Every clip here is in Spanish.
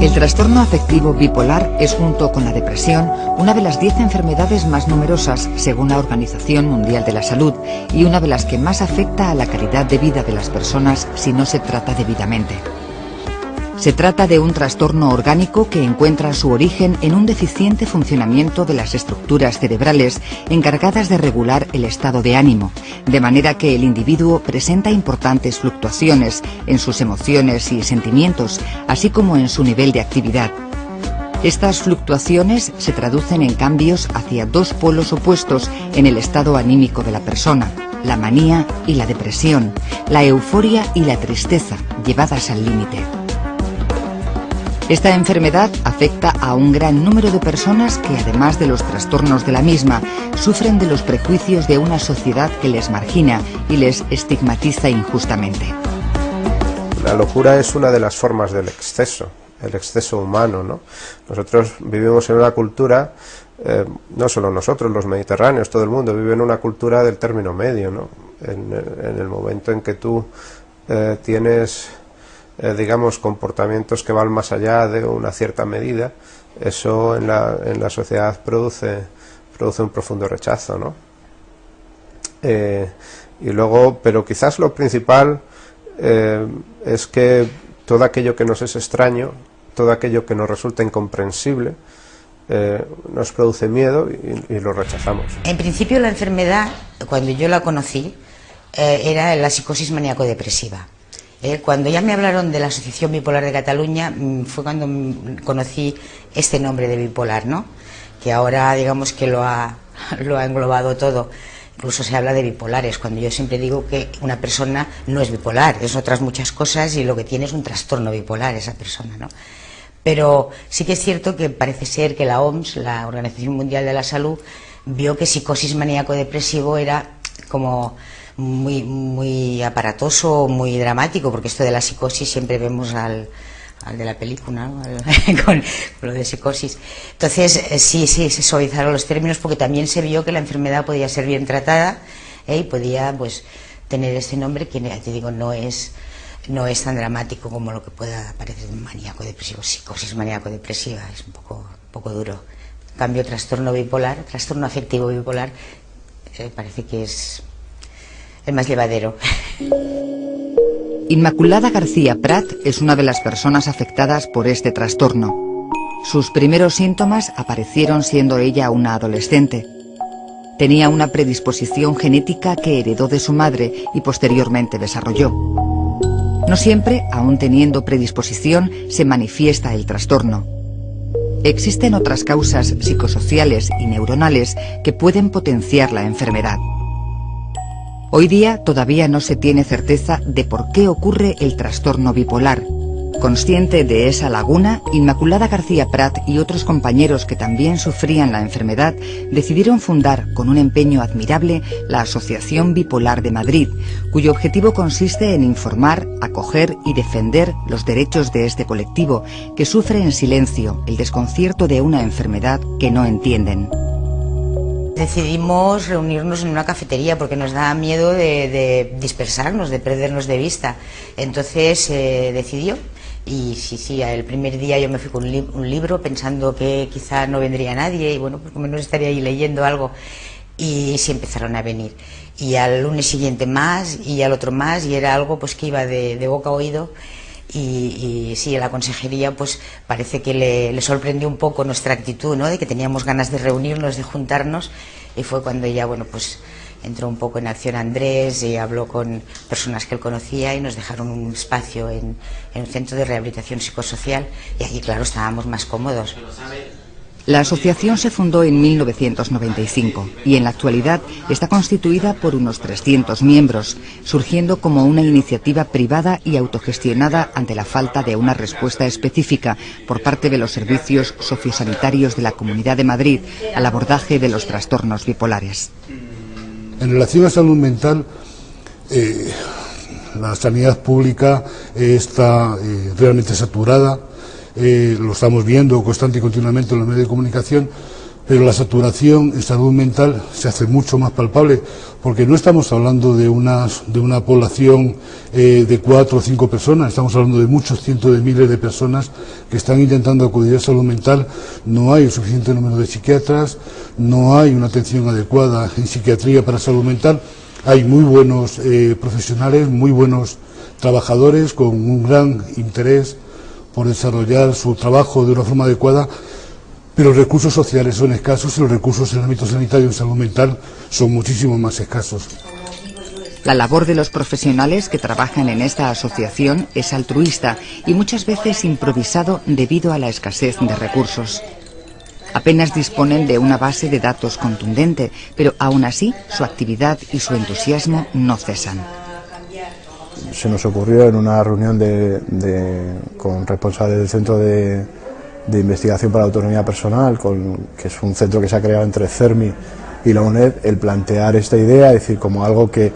El trastorno afectivo bipolar es, junto con la depresión, una de las 10 enfermedades más numerosas según la Organización Mundial de la Salud y una de las que más afecta a la calidad de vida de las personas si no se trata debidamente. Se trata de un trastorno orgánico que encuentra su origen en un deficiente funcionamiento de las estructuras cerebrales encargadas de regular el estado de ánimo, de manera que el individuo presenta importantes fluctuaciones en sus emociones y sentimientos, así como en su nivel de actividad. Estas fluctuaciones se traducen en cambios hacia dos polos opuestos en el estado anímico de la persona: la manía y la depresión, la euforia y la tristeza, llevadas al límite. Esta enfermedad afecta a un gran número de personas que, además de los trastornos de la misma, sufren de los prejuicios de una sociedad que les margina y les estigmatiza injustamente. La locura es una de las formas del exceso, el exceso humano, ¿no? Nosotros vivimos en una cultura, no solo nosotros, los mediterráneos, todo el mundo vive en una cultura del término medio, ¿no? En el momento en que tú tienes digamos, comportamientos que van más allá de una cierta medida, eso en la sociedad produce un profundo rechazo, ¿no? Y luego, pero quizás lo principal es que todo aquello que nos es extraño, todo aquello que nos resulta incomprensible, nos produce miedo y lo rechazamos. En principio la enfermedad, cuando yo la conocí, era la psicosis maníaco-depresiva. Cuando ya me hablaron de la Asociación Bipolar de Cataluña, fue cuando conocí este nombre de bipolar, ¿no? Que ahora digamos que lo ha englobado todo. Incluso se habla de bipolares, cuando yo siempre digo que una persona no es bipolar, es otras muchas cosas y lo que tiene es un trastorno bipolar esa persona, ¿no? Pero sí que es cierto que parece ser que la OMS, la Organización Mundial de la Salud, vio que psicosis maníaco-depresivo era como muy aparatoso, muy dramático, porque esto de la psicosis siempre vemos al de la película, ¿no? con lo de psicosis. Entonces sí se suavizaron los términos, porque también se vio que la enfermedad podía ser bien tratada y podía pues tener este nombre que, te digo, no es tan dramático como lo que pueda parecer maníaco-depresivo. Psicosis maníaco-depresiva es un poco duro. En cambio, trastorno bipolar, trastorno afectivo bipolar, parece que es el más llevadero. Inmaculada García Prat es una de las personas afectadas por este trastorno. Sus primeros síntomas aparecieron siendo ella una adolescente. Tenía una predisposición genética que heredó de su madre y posteriormente desarrolló. No siempre, aun teniendo predisposición, se manifiesta el trastorno. Existen otras causas psicosociales y neuronales que pueden potenciar la enfermedad. Hoy día todavía no se tiene certeza de por qué ocurre el trastorno bipolar. Consciente de esa laguna, Inmaculada García Prat y otros compañeros que también sufrían la enfermedad decidieron fundar, con un empeño admirable, la Asociación Bipolar de Madrid, cuyo objetivo consiste en informar, acoger y defender los derechos de este colectivo, que sufre en silencio el desconcierto de una enfermedad que no entienden. Decidimos reunirnos en una cafetería porque nos daba miedo de dispersarnos, de perdernos de vista. Entonces se decidió y sí, el primer día yo me fui con un libro pensando que quizá no vendría nadie y bueno, pues como menos estaría ahí leyendo algo, y sí empezaron a venir. Y al lunes siguiente más y al otro más, y era algo pues que iba de boca a oído. Y sí, a la consejería pues parece que le sorprendió un poco nuestra actitud, ¿no? De que teníamos ganas de reunirnos, de juntarnos, y fue cuando ya, bueno, pues entró un poco en acción Andrés y habló con personas que él conocía y nos dejaron un espacio en un centro de rehabilitación psicosocial, y aquí, claro, estábamos más cómodos. La asociación se fundó en 1995 y en la actualidad está constituida por unos 300 miembros, surgiendo como una iniciativa privada y autogestionada ante la falta de una respuesta específica por parte de los servicios sociosanitarios de la Comunidad de Madrid al abordaje de los trastornos bipolares. En relación a salud mental, la sanidad pública está realmente saturada. Lo estamos viendo constante y continuamente en los medios de comunicación, pero la saturación en salud mental se hace mucho más palpable, porque no estamos hablando de una población de 4 o 5 personas, estamos hablando de muchos cientos de miles de personas que están intentando acudir a salud mental. No hay un suficiente número de psiquiatras, no hay una atención adecuada en psiquiatría para salud mental. Hay muy buenos profesionales, muy buenos trabajadores con un gran interés por desarrollar su trabajo de una forma adecuada, pero los recursos sociales son escasos y los recursos en el ámbito sanitario y en salud mental son muchísimo más escasos. La labor de los profesionales que trabajan en esta asociación es altruista y muchas veces improvisado debido a la escasez de recursos. Apenas disponen de una base de datos contundente, pero aún así su actividad y su entusiasmo no cesan. Se nos ocurrió en una reunión con responsables del Centro de Investigación para la Autonomía Personal, que es un centro que se ha creado entre CERMI y la UNED, el plantear esta idea, es decir, como algo que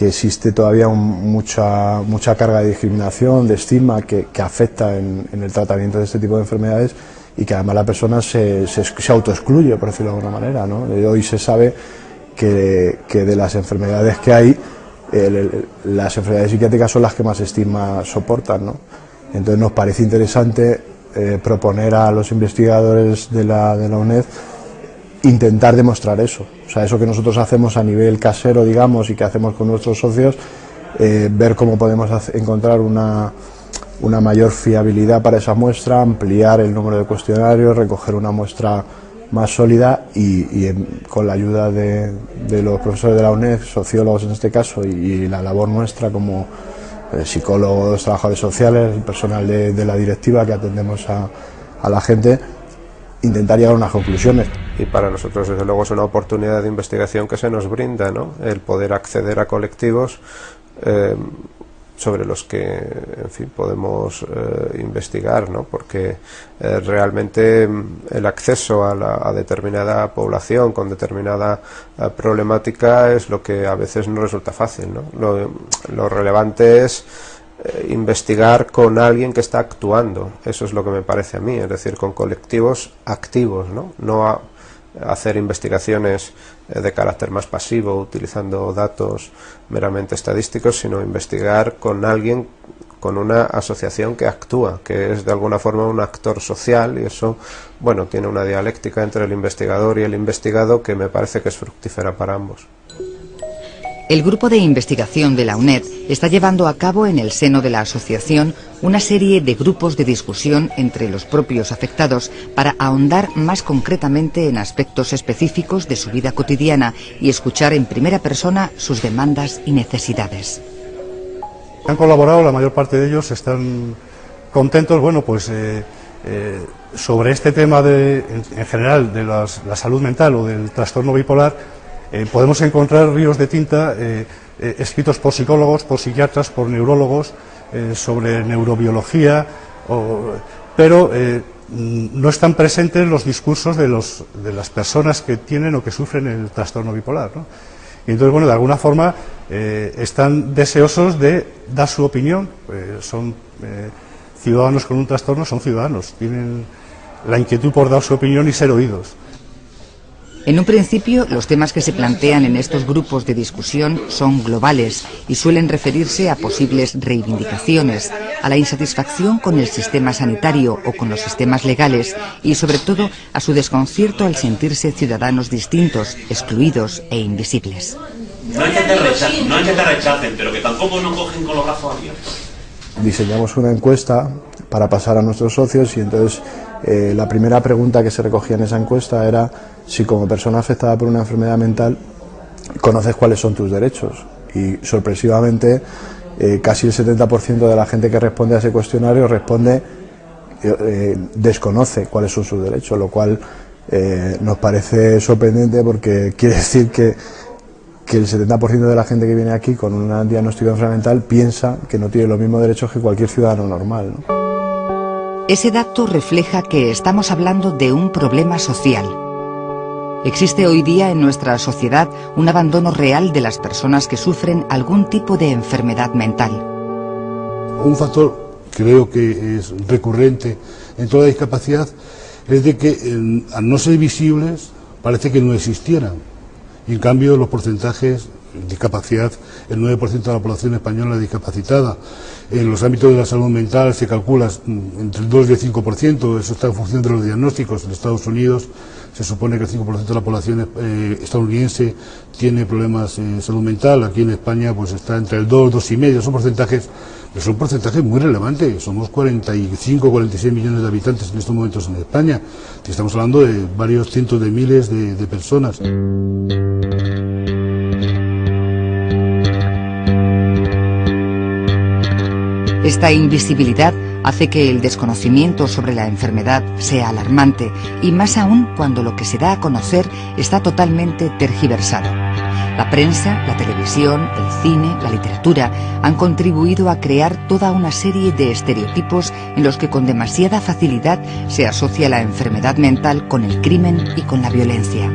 existe todavía mucha carga de discriminación, de estigma que afecta en el tratamiento de este tipo de enfermedades, y que además la persona se autoexcluye, por decirlo de alguna manera, ¿no? Hoy se sabe que de las enfermedades que hay, las enfermedades psiquiátricas son las que más estigma soportan, ¿no? Entonces nos parece interesante proponer a los investigadores de la UNED intentar demostrar eso, o sea, eso que nosotros hacemos a nivel casero, digamos, y que hacemos con nuestros socios, ver cómo podemos encontrar una mayor fiabilidad para esa muestra, ampliar el número de cuestionarios, recoger una muestra más sólida y con la ayuda de los profesores de la UNED, sociólogos en este caso, y la labor nuestra como psicólogos, trabajadores sociales, el personal de la directiva que atendemos a la gente, intentar llegar a unas conclusiones. Y para nosotros, desde luego, es una oportunidad de investigación que se nos brinda, ¿no? El poder acceder a colectivos sobre los que, en fin, podemos investigar, ¿no? Porque realmente el acceso a determinada población con determinada problemática es lo que a veces no resulta fácil, ¿no? Lo relevante es investigar con alguien que está actuando, eso es lo que me parece a mí, es decir, con colectivos activos, no hacer investigaciones de carácter más pasivo, utilizando datos meramente estadísticos, sino investigar con alguien, con una asociación que actúa, que es de alguna forma un actor social, y eso, bueno, tiene una dialéctica entre el investigador y el investigado que me parece que es fructífera para ambos. El grupo de investigación de la UNED está llevando a cabo en el seno de la asociación una serie de grupos de discusión entre los propios afectados para ahondar más concretamente en aspectos específicos de su vida cotidiana y escuchar en primera persona sus demandas y necesidades. Han colaborado, la mayor parte de ellos están contentos, bueno, pues sobre este tema en general de la salud mental o del trastorno bipolar. Podemos encontrar ríos de tinta escritos por psicólogos, por psiquiatras, por neurólogos, sobre neurobiología, pero no están presentes los discursos de las personas que tienen o que sufren el trastorno bipolar, ¿no? Y entonces, bueno, de alguna forma están deseosos de dar su opinión, son ciudadanos con un trastorno, son ciudadanos, tienen la inquietud por dar su opinión y ser oídos. En un principio, los temas que se plantean en estos grupos de discusión son globales y suelen referirse a posibles reivindicaciones, a la insatisfacción con el sistema sanitario o con los sistemas legales y, sobre todo, a su desconcierto al sentirse ciudadanos distintos, excluidos e invisibles. No es que te rechacen, pero que tampoco nos cogen con los brazos abiertos. Diseñamos una encuesta para pasar a nuestros socios y entonces la primera pregunta que se recogía en esa encuesta era si como persona afectada por una enfermedad mental conoces cuáles son tus derechos, y sorpresivamente casi el 70% de la gente que responde a ese cuestionario desconoce cuáles son sus derechos, lo cual nos parece sorprendente porque quiere decir que el 70% de la gente que viene aquí con un diagnóstico de enfermedad mental piensa que no tiene los mismos derechos que cualquier ciudadano normal, ¿no? Ese dato refleja que estamos hablando de un problema social. Existe hoy día en nuestra sociedad un abandono real de las personas que sufren algún tipo de enfermedad mental. Un factor que veo que es recurrente en toda discapacidad es de que al no ser visibles parece que no existieran. Y en cambio los porcentajes de discapacidad, el 9% de la población española es discapacitada. En los ámbitos de la salud mental se calcula entre el 2 y el 5%, eso está en función de los diagnósticos. En Estados Unidos se supone que el 5% de la población estadounidense tiene problemas de salud mental, aquí en España pues está entre el 2, 2,5%, son porcentajes muy relevantes, somos 45, 46 millones de habitantes en estos momentos en España, y estamos hablando de varios cientos de miles de personas. Esta invisibilidad hace que el desconocimiento sobre la enfermedad sea alarmante, y más aún cuando lo que se da a conocer está totalmente tergiversado. La prensa, la televisión, el cine, la literatura han contribuido a crear toda una serie de estereotipos en los que con demasiada facilidad se asocia la enfermedad mental con el crimen y con la violencia.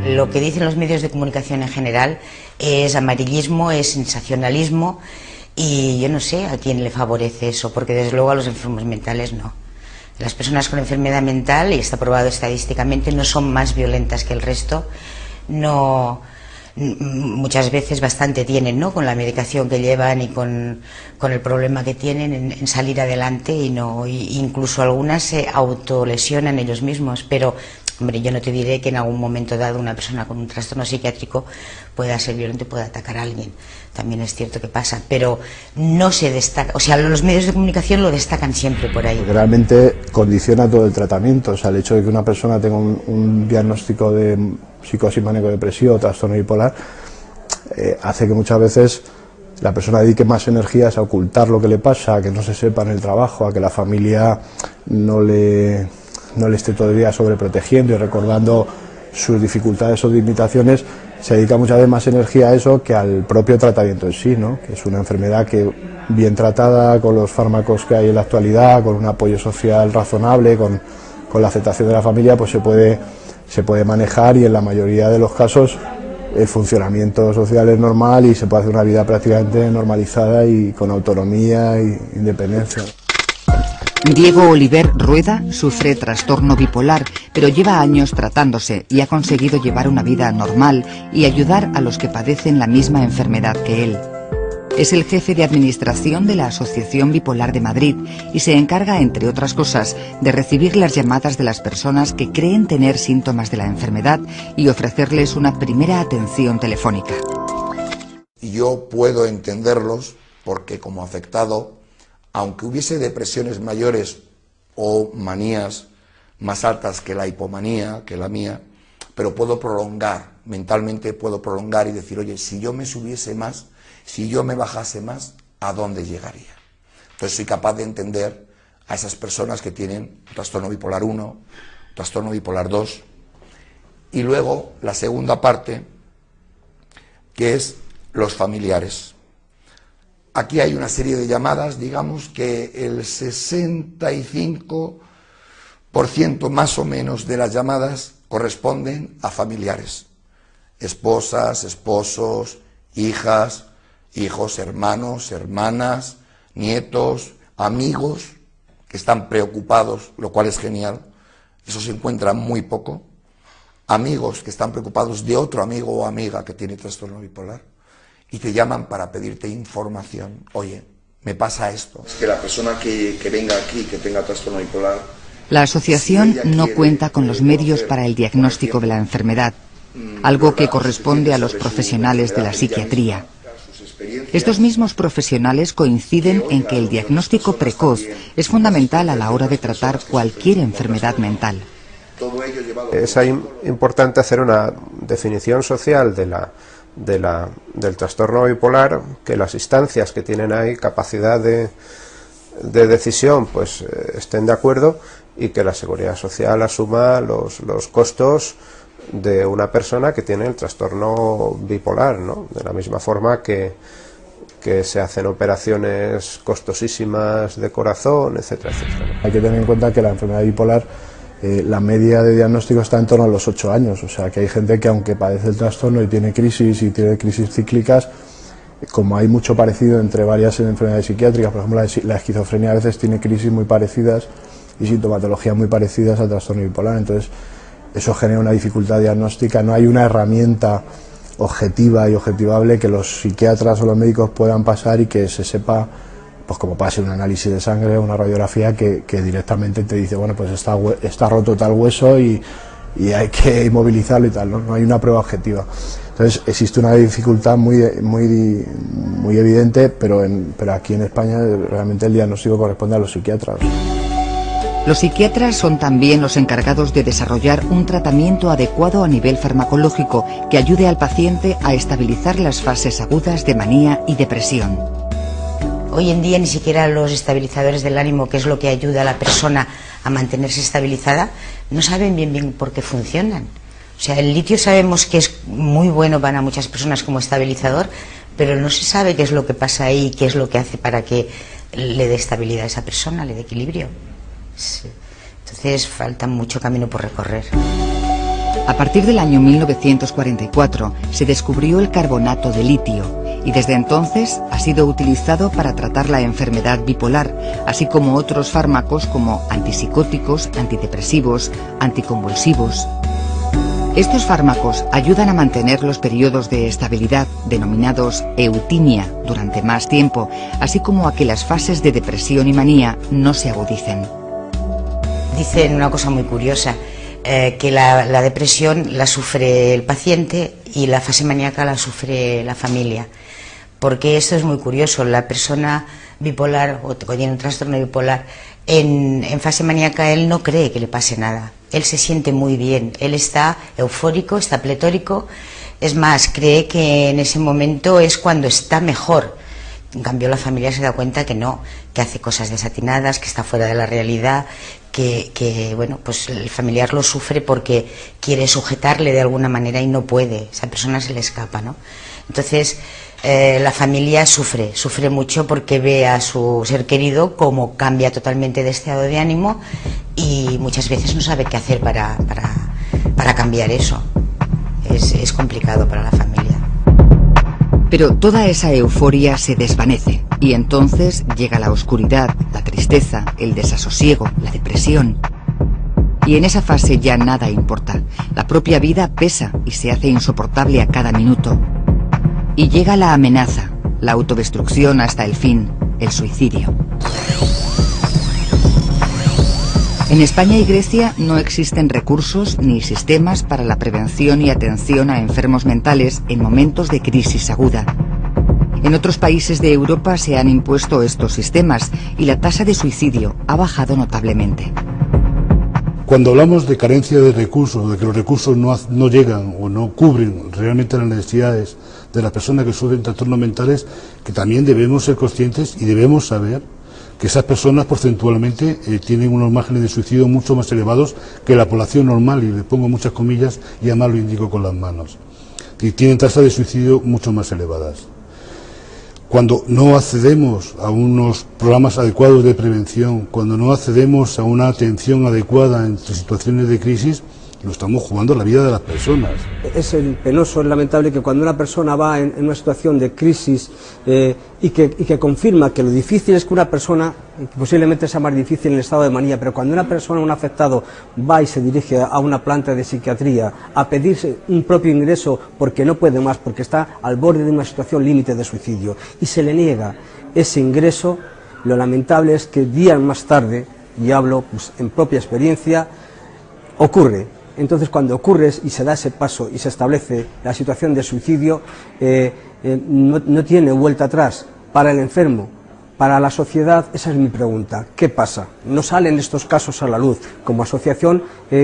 Lo que dicen los medios de comunicación en general es amarillismo, es sensacionalismo, y yo no sé a quién le favorece eso, porque desde luego a los enfermos mentales no. Las personas con enfermedad mental, y está probado estadísticamente, no son más violentas que el resto, no, muchas veces bastante tienen, ¿no?, con la medicación que llevan y con el problema que tienen en salir adelante, y no, incluso algunas se autolesionan ellos mismos, pero hombre, yo no te diré que en algún momento dado una persona con un trastorno psiquiátrico pueda ser violento y pueda atacar a alguien. También es cierto que pasa, pero no se destaca, o sea, los medios de comunicación lo destacan siempre por ahí. Porque realmente condiciona todo el tratamiento, o sea, el hecho de que una persona tenga un diagnóstico de psicosis maníaco-depresiva o trastorno bipolar hace que muchas veces la persona dedique más energías a ocultar lo que le pasa, a que no se sepa en el trabajo, a que la familia no le esté todo el día sobreprotegiendo y recordando sus dificultades o limitaciones. Se dedica muchas veces más energía a eso que al propio tratamiento en sí, ¿no?, que es una enfermedad que, bien tratada, con los fármacos que hay en la actualidad, con un apoyo social razonable, con la aceptación de la familia, pues se puede manejar, y en la mayoría de los casos el funcionamiento social es normal y se puede hacer una vida prácticamente normalizada y con autonomía e independencia. Diego Oliver Rueda sufre trastorno bipolar, pero lleva años tratándose y ha conseguido llevar una vida normal y ayudar a los que padecen la misma enfermedad que él. Es el jefe de administración de la Asociación Bipolar de Madrid y se encarga, entre otras cosas, de recibir las llamadas de las personas que creen tener síntomas de la enfermedad y ofrecerles una primera atención telefónica. Yo puedo entenderlos porque, como afectado, aunque hubiese depresiones mayores o manías más altas que la hipomanía, que la mía, pero puedo prolongar, mentalmente puedo prolongar y decir, oye, si yo me subiese más, si yo me bajase más, ¿a dónde llegaría? Entonces soy capaz de entender a esas personas que tienen trastorno bipolar 1, trastorno bipolar 2, y luego la segunda parte, que es los familiares. Aquí hay una serie de llamadas, digamos que el 65% más o menos de las llamadas corresponden a familiares. Esposas, esposos, hijas, hijos, hermanos, hermanas, nietos, amigos que están preocupados, lo cual es genial. Eso se encuentra muy poco. Amigos que están preocupados de otro amigo o amiga que tiene trastorno bipolar. Y te llaman para pedirte información. Oye, me pasa esto. Es que la persona que venga aquí, que tenga trastorno bipolar... La asociación no cuenta con los medios para el diagnóstico de la enfermedad, algo que corresponde a los profesionales de la psiquiatría. Estos mismos profesionales coinciden en que el diagnóstico precoz es fundamental a la hora de tratar cualquier enfermedad mental. Es importante hacer una definición social del trastorno bipolar, que las instancias que tienen ahí capacidad de decisión pues estén de acuerdo, y que la Seguridad Social asuma los costos de una persona que tiene el trastorno bipolar, ¿no? De la misma forma que se hacen operaciones costosísimas de corazón, etcétera, etcétera. Hay que tener en cuenta que la enfermedad bipolar la media de diagnóstico está en torno a los 8 años, o sea que hay gente que aunque padece el trastorno y tiene crisis cíclicas, como hay mucho parecido entre varias enfermedades psiquiátricas, por ejemplo la esquizofrenia a veces tiene crisis muy parecidas y sintomatologías muy parecidas al trastorno bipolar, entonces eso genera una dificultad diagnóstica, no hay una herramienta objetiva y objetivable que los psiquiatras o los médicos puedan pasar y que se sepa, pues como pase un análisis de sangre o una radiografía que directamente te dice, bueno, pues está roto tal hueso y hay que inmovilizarlo y tal, ¿no? No hay una prueba objetiva. Entonces existe una dificultad muy evidente, pero aquí en España realmente el diagnóstico corresponde a los psiquiatras. Los psiquiatras son también los encargados de desarrollar un tratamiento adecuado a nivel farmacológico que ayude al paciente a estabilizar las fases agudas de manía y depresión. Hoy en día ni siquiera los estabilizadores del ánimo, que es lo que ayuda a la persona a mantenerse estabilizada, no saben bien por qué funcionan. O sea, el litio sabemos que es muy bueno para muchas personas como estabilizador, pero no se sabe qué es lo que pasa ahí, qué es lo que hace para que le dé estabilidad a esa persona, le dé equilibrio. Sí. Entonces falta mucho camino por recorrer. A partir del año 1944 se descubrió el carbonato de litio y desde entonces ha sido utilizado para tratar la enfermedad bipolar, así como otros fármacos como antipsicóticos, antidepresivos, anticonvulsivos. Estos fármacos ayudan a mantener los periodos de estabilidad, denominados eutimia, durante más tiempo, así como a que las fases de depresión y manía no se agudicen. Dicen una cosa muy curiosa, que la depresión la sufre el paciente y la fase maníaca la sufre la familia. Porque esto es muy curioso, la persona bipolar o que tiene un trastorno bipolar, en fase maníaca él no cree que le pase nada, él se siente muy bien, él está eufórico, está pletórico, es más, cree que en ese momento es cuando está mejor. En cambio la familia se da cuenta que no, que hace cosas desatinadas, que está fuera de la realidad, que bueno, pues el familiar lo sufre porque quiere sujetarle de alguna manera y no puede, esa persona se le escapa, ¿no? Entonces la familia sufre mucho porque ve a su ser querido como cambia totalmente de estado de ánimo y muchas veces no sabe qué hacer para cambiar eso. Es complicado para la familia. Pero toda esa euforia se desvanece y entonces llega la oscuridad, la tristeza, el desasosiego, la depresión. Y en esa fase ya nada importa. La propia vida pesa y se hace insoportable a cada minuto. Y llega la amenaza, la autodestrucción hasta el fin, el suicidio. En España y Grecia no existen recursos ni sistemas para la prevención y atención a enfermos mentales en momentos de crisis aguda. En otros países de Europa se han impuesto estos sistemas y la tasa de suicidio ha bajado notablemente. Cuando hablamos de carencia de recursos, de que los recursos no llegan o no cubren realmente las necesidades de las personas que sufren trastornos mentales, que también debemos ser conscientes y debemos saber que esas personas porcentualmente tienen unos márgenes de suicidio mucho más elevados que la población normal, y le pongo muchas comillas y además lo indico con las manos, y tienen tasas de suicidio mucho más elevadas. Cuando no accedemos a unos programas adecuados de prevención, cuando no accedemos a una atención adecuada en situaciones de crisis, nos estamos jugando la vida de las personas. Es penoso, es lamentable que cuando una persona va en una situación de crisis y que confirma que lo difícil es que una persona, posiblemente sea más difícil en el estado de manía, pero cuando una persona, un afectado, va y se dirige a una planta de psiquiatría a pedirse un propio ingreso porque no puede más, porque está al borde de una situación límite de suicidio, y se le niega ese ingreso, lo lamentable es que días más tarde, y hablo pues, en propia experiencia, ocurre. Entonces, cuando ocurre y se da ese paso y se establece la situación de suicidio, no tiene vuelta atrás para el enfermo, para la sociedad. Esa es mi pregunta. ¿Qué pasa? No salen estos casos a la luz. Como asociación,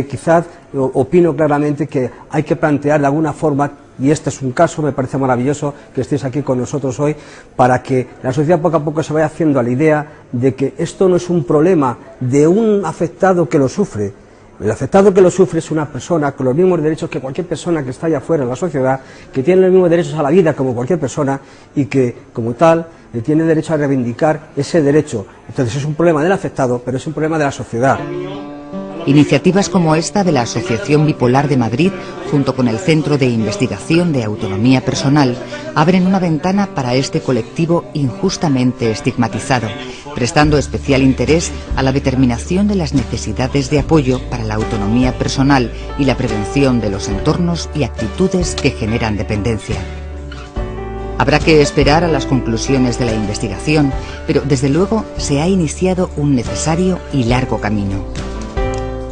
quizás opino claramente que hay que plantear de alguna forma, y este es un caso, me parece maravilloso que estéis aquí con nosotros hoy, para que la sociedad poco a poco se vaya haciendo a la idea de que esto no es un problema de un afectado que lo sufre. El afectado que lo sufre es una persona con los mismos derechos que cualquier persona que está allá afuera en la sociedad, que tiene los mismos derechos a la vida como cualquier persona y que, como tal, tiene derecho a reivindicar ese derecho. Entonces es un problema del afectado, pero es un problema de la sociedad. Iniciativas como esta de la Asociación Bipolar de Madrid, junto con el Centro de Investigación de Autonomía Personal, abren una ventana para este colectivo injustamente estigmatizado, prestando especial interés a la determinación de las necesidades de apoyo para la autonomía personal y la prevención de los entornos y actitudes que generan dependencia. Habrá que esperar a las conclusiones de la investigación, pero desde luego se ha iniciado un necesario y largo camino.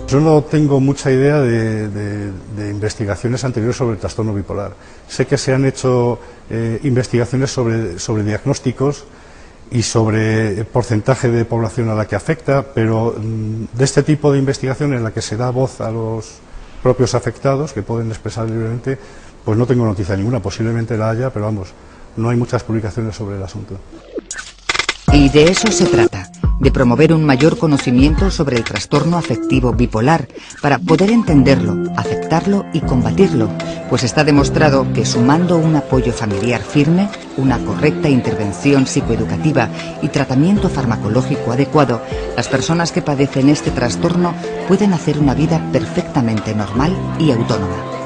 Yo no tengo mucha idea de investigaciones anteriores sobre el trastorno bipolar. Sé que se han hecho investigaciones sobre diagnósticos y sobre porcentaje de población a la que afecta, pero de este tipo de investigación en la que se da voz a los propios afectados, que pueden expresar libremente, pues no tengo noticia ninguna. Posiblemente la haya, pero vamos, no hay muchas publicaciones sobre el asunto. Y de eso se trata, de promover un mayor conocimiento sobre el trastorno afectivo bipolar para poder entenderlo, aceptarlo y combatirlo, pues está demostrado que sumando un apoyo familiar firme, una correcta intervención psicoeducativa y tratamiento farmacológico adecuado, las personas que padecen este trastorno pueden hacer una vida perfectamente normal y autónoma.